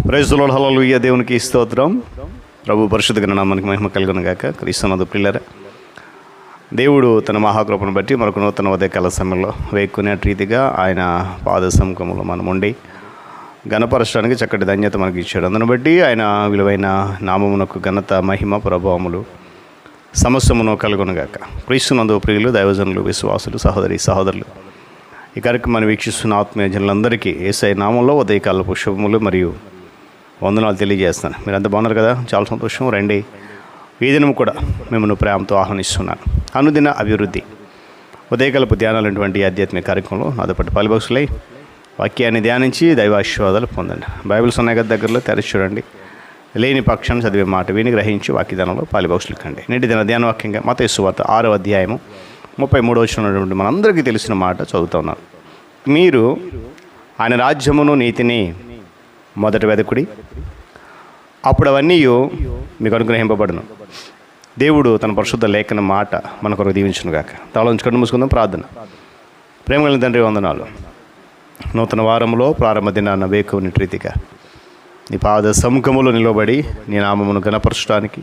Praise the lord, హల్లెలూయా. దేవునికి స్తోత్రం. ప్రభు పరిశుద్ధ నామానికి మహిమ కలుగును గాక. క్రీస్తునందు ప్రియులారా, దేవుడు తన మహాకృపను బట్టి మరొక నూతన ఉదయకాల సమయంలో వేక్కునే రీతిగా ఆయన పాద సముఖంలో మనం ఉండి ఘనపరచడానికి చక్కటి ధన్యత మనకి ఇచ్చాడు. అందును బట్టి ఆయన విలువైన నామమునకు ఘనత, మహిమ, ప్రభావములు సమస్తమును కలుగునుగాక. క్రీస్తునందు ప్రియులు, దైవజనులు, విశ్వాసులు, సహోదరులు, ఈ కార్యక్రమాన్ని వీక్షిస్తున్న ఆత్మీయ జనులందరికీ యేసయ్య నామంలో ఉదయకాలపు శుభములు మరియు వందనాలు తెలియజేస్తాను. మీరు అంత బాగున్నారు కదా? చాలా సంతోషం. రండి, ఈ దినం కూడా మిమ్మల్ని ప్రేమతో ఆహ్వానిస్తున్నాను. అనుదిన అభివృద్ధి ఉదయకాలపు ధ్యానాలటువంటి ఆధ్యాత్మిక కార్యక్రమంలో నాతో పాటు పాలుభాగస్తులై వాక్యాన్ని ధ్యానించి దైవాశీర్వాదాలు పొందండి. బైబిల్స్ ఉన్నాయి కదా దగ్గరలో, తెరిచి చూడండి. లేని పక్షాన్ని చదివే మాట విని గ్రహించి వాక్యదానంలో పాలుభాగస్తులు కండి. నేటి దిన ధ్యాన వాక్యంగా మత్తయి సువార్త 6వ అధ్యాయము 33వ వచనం ఉన్నటువంటి మనందరికీ తెలిసిన మాట చదువుతున్నాను. మీరు ఆయన రాజ్యమును నీతిని మొదట వెదకుడి, అప్పుడు అవన్నీ మీకు అనుగ్రహింపబడును. దేవుడు తన పరిశుద్ధ లేఖన మాట మన కొరకు దీవించును గాక. తలొంచుకొని మూసుకుందాం. ప్రార్థన. ప్రేమ కలిగిన తండ్రి, వందనాలు. నూతన వారంలో ప్రారంభ దినాన్న వేకువని రీతిగా నీ పాద సముఖములో నిలబడి నీ నామమును ఘనపరచడానికి,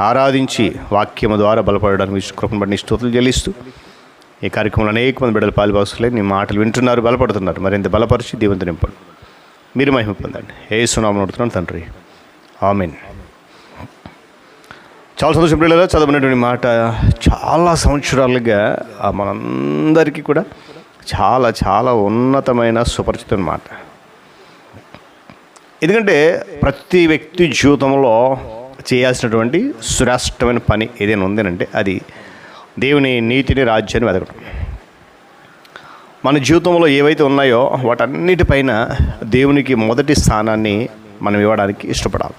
ఆరాధించి వాక్యము ద్వారా బలపడడానికి కృపను బట్టి స్తుతులు చెల్లిస్తూ ఈ కార్యక్రమంలో అనేక మంది బిడ్డలు పాలుభాగస్తులై నీ మాటలు వింటున్నారు, బలపడుతున్నారు. మరింత బలపరిచి దీవెనతో నింపండి. మీరు మహిమ పొందండి. యేసు నామమున అడుగుతున్నాను తండ్రి, ఆమేన్. చాలా సంతోషం పిల్లలు. చదవనటువంటి మాట చాలా సంవత్సరాలుగా మనందరికీ కూడా చాలా చాలా ఉన్నతమైన సుపరిచితమైన మాట. ఎందుకంటే ప్రతి వ్యక్తి జీవితంలో చేయాల్సినటువంటి శ్రేష్టమైన పని ఏదైనా ఉందనంటే అది దేవుని నీతిని, రాజ్యాన్ని వెతకడం. మన జీవితంలో ఏవైతే ఉన్నాయో వాటన్నిటిపైన దేవునికి మొదటి స్థానాన్ని మనం ఇవ్వడానికి ఇష్టపడాలి.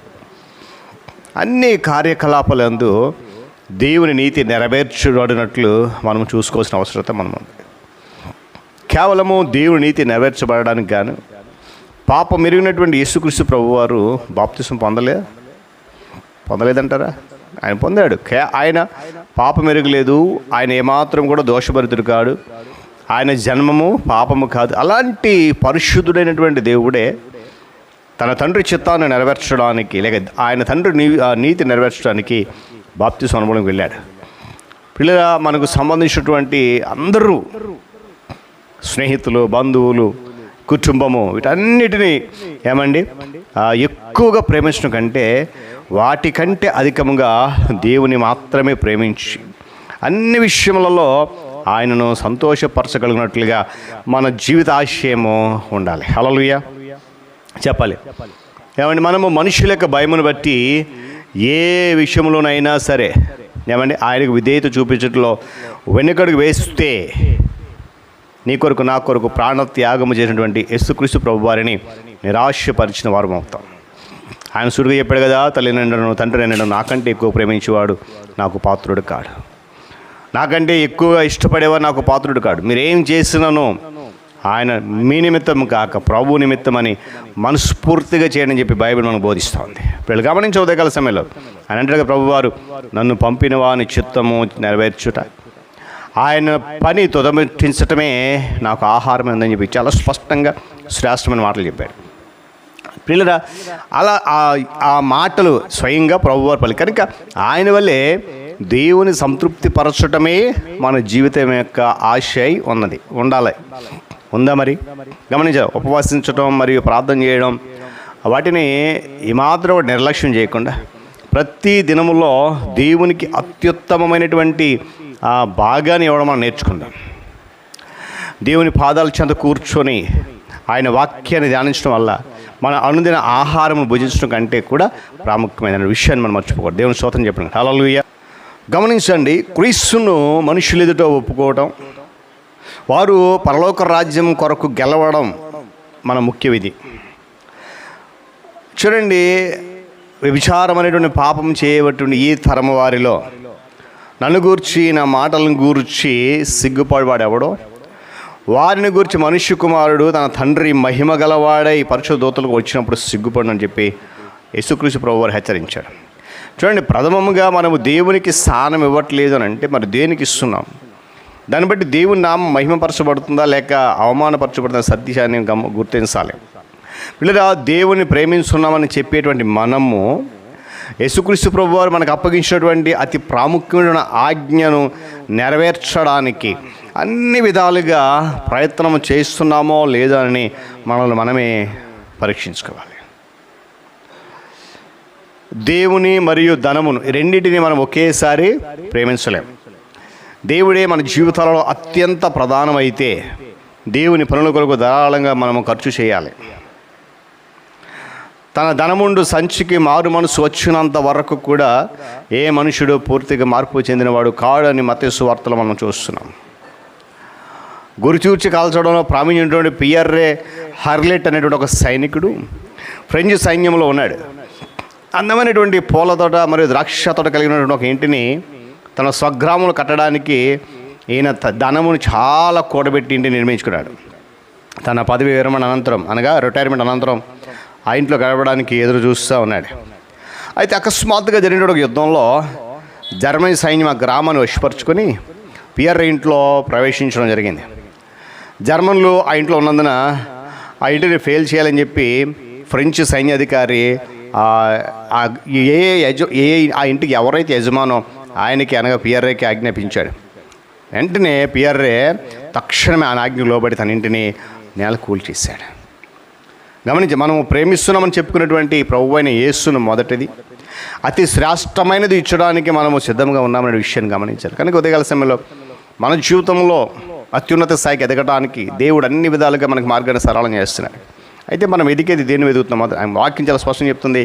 అన్ని కార్యకలాపాలందు దేవుని నీతి నెరవేర్చబడినట్లు మనం చూసుకోవాల్సిన అవసరత మనం ఉంది. కేవలము దేవుని నీతి నెరవేర్చబడడానికి గాను పాపం మెరిగినటువంటి యేసుక్రీస్తు ప్రభువారు బాప్తిసం పొందలేదంటారా? ఆయన పొందాడు. ఆయన పాపం మెరగలేదు. ఆయన ఏమాత్రం కూడా దోషభరితుడు కాడు. ఆయన జన్మము పాపము కాదు. అలాంటి పరిశుద్ధుడైనటువంటి దేవుడే తన తండ్రి చిత్తాన్ని నెరవేర్చడానికి, లేక ఆయన తండ్రి నీతి నెరవేర్చడానికి బాప్తిసం అనుభవానికి వెళ్ళాడు. పిల్లల మనకు సంబంధించినటువంటి అందరూ స్నేహితులు, బంధువులు, కుటుంబము, వీటన్నిటినీ ఎక్కువగా ప్రేమించడం కంటే వాటికంటే అధికంగా దేవుని మాత్రమే ప్రేమించి అన్ని విషయములలో ఆయనను సంతోషపరచగలిగినట్లుగా మన జీవిత ఆశయము ఉండాలి. హల్లెలూయా చెప్పాలి. మనము మనుషుల యొక్క భయమును బట్టి ఏ విషయంలోనైనా సరే ఆయనకు విధేయత చూపించడంలో వెనుకడుగు వేస్తే నీ కొరకు, నా కొరకు ప్రాణత్యాగము చేసినటువంటి యేసుక్రీస్తు ప్రభువారిని నిరాశపరిచిన వారు అవుతాం. ఆయన సుడిగా చెప్పాడు కదా, తల్లి నిండను తండ్రి నిండను నాకంటే ఎక్కువ ప్రేమించేవాడు నాకు పాత్రుడు కాడు, నాకంటే ఎక్కువగా ఇష్టపడేవాడు నాకు పాత్రుడు కాడు. మీరేం చేసినానో ఆయన మీ నిమిత్తం కాక ప్రభు నిమిత్తం అని మనస్ఫూర్తిగా చేయని చెప్పి బైబిల్ మనకు బోధిస్తూ ఉంది. వీళ్ళు గమనించే ఉదయకాల సమయంలో ఆయన అంటాడు, ప్రభువారు నన్ను పంపిన వాని చిత్తము నెరవేర్చుట, ఆయన పని తుదముట్టించటమే నాకు ఆహారం ఉందని చెప్పి చాలా స్పష్టంగా శ్రేష్టమైన మాటలు చెప్పాడు. పిల్లరా, అలా ఆ మాటలు స్వయంగా ప్రభువారు పలి కనుక ఆయన వల్లే దేవుని సంతృప్తి పరచటమే మన జీవితం యొక్క ఆశ ఉండాలి. ఉందా? మరి గమనించాలి. ఉపవాసించడం మరియు ప్రార్థన చేయడం వాటిని ఏమాత్రం నిర్లక్ష్యం చేయకుండా ప్రతి దినములో దేవునికి అత్యుత్తమమైనటువంటి భాగాన్ని ఇవ్వడం మనం నేర్చుకుందాం. దేవుని పాదాల చెంత కూర్చొని ఆయన వాక్యాన్ని ధ్యానించడం వల్ల మన అనుదిన ఆహారం భుజించడం కంటే కూడా ప్రాముఖ్యమైన విషయాన్ని మనం మర్చిపోకూడదు. దేవుని స్తోత్రం చెప్పండి. హల్లెలూయా. గమనించండి, క్రీస్తును మనుషులు ఎదుట ఒప్పుకోవడం, వారు పరలోక రాజ్యం కొరకు గెలవడం మన ముఖ్య విధి. చూడండి, వ్యభిచారం అనేటువంటి పాపం చేయబట్టి ఈ తరము వారిలో నన్ను గూర్చి, నా మాటలను గూర్చి సిగ్గుపడివాడెవడో వారిని గురించి మనుష్య కుమారుడు తన తండ్రి మహిమ గలవాడై పరిశుద్ధ దూతలకు వచ్చినప్పుడు సిగ్గుపడని చెప్పి యేసుక్రీస్తు ప్రభువారు హెచ్చరించాడు. చూడండి, ప్రథమముగా మనము దేవునికి స్థానం ఇవ్వట్లేదు అని అంటే మరి దేనికి ఇస్తున్నాం? దాన్ని బట్టి దేవుని నామం మహిమపరచబడుతుందా లేక అవమానపరచబడుతుందా సత్యాన్ని గుర్తించాలి. పిల్లరా, దేవుని ప్రేమిస్తున్నామని చెప్పేటువంటి మనము యేసుక్రీస్తు ప్రభువారు మనకు అప్పగించినటువంటి అతి ప్రాముఖ్యమైన ఆజ్ఞను నెరవేర్చడానికి అన్ని విధాలుగా ప్రయత్నం చేస్తున్నామో లేదో అని మనల్ని మనమే పరీక్షించుకోవాలి. దేవుని మరియు ధనమును రెండింటిని మనం ఒకేసారి ప్రేమించలేం. దేవుడే మన జీవితాలలో అత్యంత ప్రధానమైతే దేవుని పనుల కొరకు ధారాళంగా మనము ఖర్చు చేయాలి. తన ధనముండు సంచికి మారు మనసు వచ్చినంత వరకు కూడా ఏ మనుషుడు పూర్తిగా మార్పు చెందినవాడు కాడని మత్తయి సువార్తలో మనం చూస్తున్నాం. గురిచూర్చి కాల్చడంలో ప్రావీణ్యుడైన పియర్రే హర్లెట్ అనేటువంటి ఒక సైనికుడు ఫ్రెంచ్ సైన్యంలో ఉన్నాడు. అందమైనటువంటి పూల తోట మరియు ద్రాక్ష తోట కలిగినటువంటి ఒక ఇంటిని తన స్వగ్రామంలో కట్టడానికి ఈయన ధనమును చాలా కూడబెట్టి ఇంటిని నిర్మించుకున్నాడు. తన పదవి విరమణ అనంతరం, అనగా రిటైర్మెంట్ అనంతరం ఆ ఇంట్లో గడపడానికి ఎదురు చూస్తూ ఉన్నాడు. అయితే అకస్మాత్తుగా జరిగిన ఒక యుద్ధంలో జర్మనీ సైన్యం ఆ గ్రామాన్ని వశపరుచుకొని పియర్ ఇంట్లో ప్రవేశించడం జరిగింది. జర్మన్లు ఆ ఇంట్లో ఉన్నందున ఆ ఇంటిని ఫెయిల్ చేయాలని చెప్పి ఫ్రెంచ్ సైన్యాధికారి ఆ ఇంటికి ఎవరైతే యజమానో ఆయనకి, అనగా పియర్రేకి ఆజ్ఞాపించాడు. వెంటనే పియర్రే తక్షణమే ఆ ఆజ్ఞకు లోబడి తన ఇంటిని నేల కూల్చేశాడు. గమనించి, మనము ప్రేమిస్తున్నామని చెప్పుకున్నటువంటి ప్రభువు అయిన యేసును మొదటిది అతి శ్రేష్టమైనది ఇచ్చడానికి మనము సిద్ధంగా ఉన్నామనే విషయాన్ని గమనించాలి. కనుక ఉదయకాల సమయంలో మన జీవితంలో అత్యున్నత స్థాయికి ఎదగడానికి దేవుడు అన్ని విధాలుగా మనకు మార్గాన్ని సరళం చేస్తున్నాడు. అయితే మనం ఎదిగేది దేన్ని వెతుకుతున్నాం? ఆయన వాక్యం చాలా స్పష్టంగా చెప్తుంది,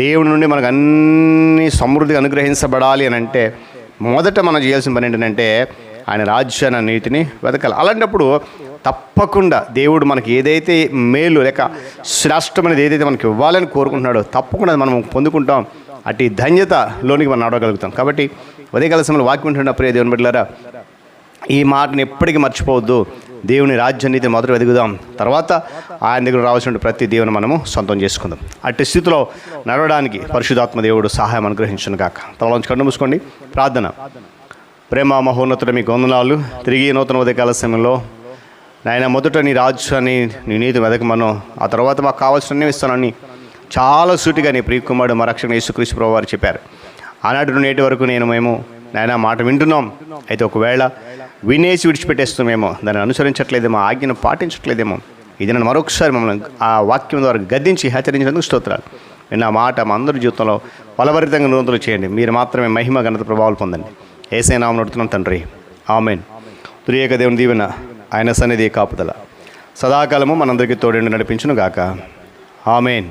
దేవుడి నుండి మనకు అన్ని సమృద్ధిగా అనుగ్రహించబడాలి అని అంటే మొదట మనం చేయాల్సిన పని ఏంటంటే ఆయన రాజ్యాన్ని, నీతిని వెతకాలి. అలాంటప్పుడు తప్పకుండా దేవుడు మనకి ఏదైతే మేలు లేక శ్రేష్టమైనది ఏదైతే మనకి ఇవ్వాలని కోరుకుంటున్నాడో తప్పకుండా మనం పొందుకుంటాం. అటు ధన్యతలోనికి మనం నడవగలుగుతాం. కాబట్టి ఉదయకాల సమయంలో వాక్యం ఉంటున్న ప్రియ దేవుని బిడ్డలారా, ఈ మాటని ఎప్పటికీ మర్చిపోవద్దు. దేవుని రాజ్యాన్ని మొదట వెతుకుదాం, తర్వాత ఆయన దగ్గర రావాల్సిన ప్రతి దేవుని మనము సొంతం చేసుకుందాం. అట్టి స్థితిలో నడవడానికి పరిశుద్ధాత్మ దేవుడు సహాయం అనుగ్రహించును గాక. తలలోంచి కన్ను మూసుకోండి. ప్రార్థన. ప్రేమ మహోన్నతుడు మీకు వందనాలు. తిరిగి నూతన ఉదయకాల సమయంలో నాయన మొదట నీ రాజ్యాన్ని, నీ నీతి వెతకమను, ఆ తర్వాత మాకు కావాల్సినవి ఇస్తానని చాలా సూటిగా నీ ప్రియకుమారుడు మా రక్షణ యేసుక్రీస్తు ప్రభువు వారు చెప్పారు. ఆనాటి నేటి వరకు మేము నాయన మాట వింటున్నాం. అయితే ఒకవేళ వినేసి విడిచిపెట్టేస్తామేమో, దాన్ని అనుసరించట్లేదేమో, ఆజ్ఞను పాటించట్లేదేమో, ఇది నన్ను మరొకసారి మమ్మల్ని ఆ వాక్యం ద్వారా గద్దించి హెచ్చరించినందుకు స్తోత్రాలు. నా మాట మా అందరి జీవితంలో ఫలభరితంగా నూతనలు చేయండి. మీరు మాత్రమే మహిమ ఘనత ప్రభావాలు పొందండి. యేసయ్య నామమున అడుగుతున్నాం తండ్రి, ఆమేన్. త్రియేక దేవుని దీవెన, ఆయన సన్నిధి కాపుదల సదాకాలము మనందరికీ తోడేండి నడిపించును గాక. ఆమేన్.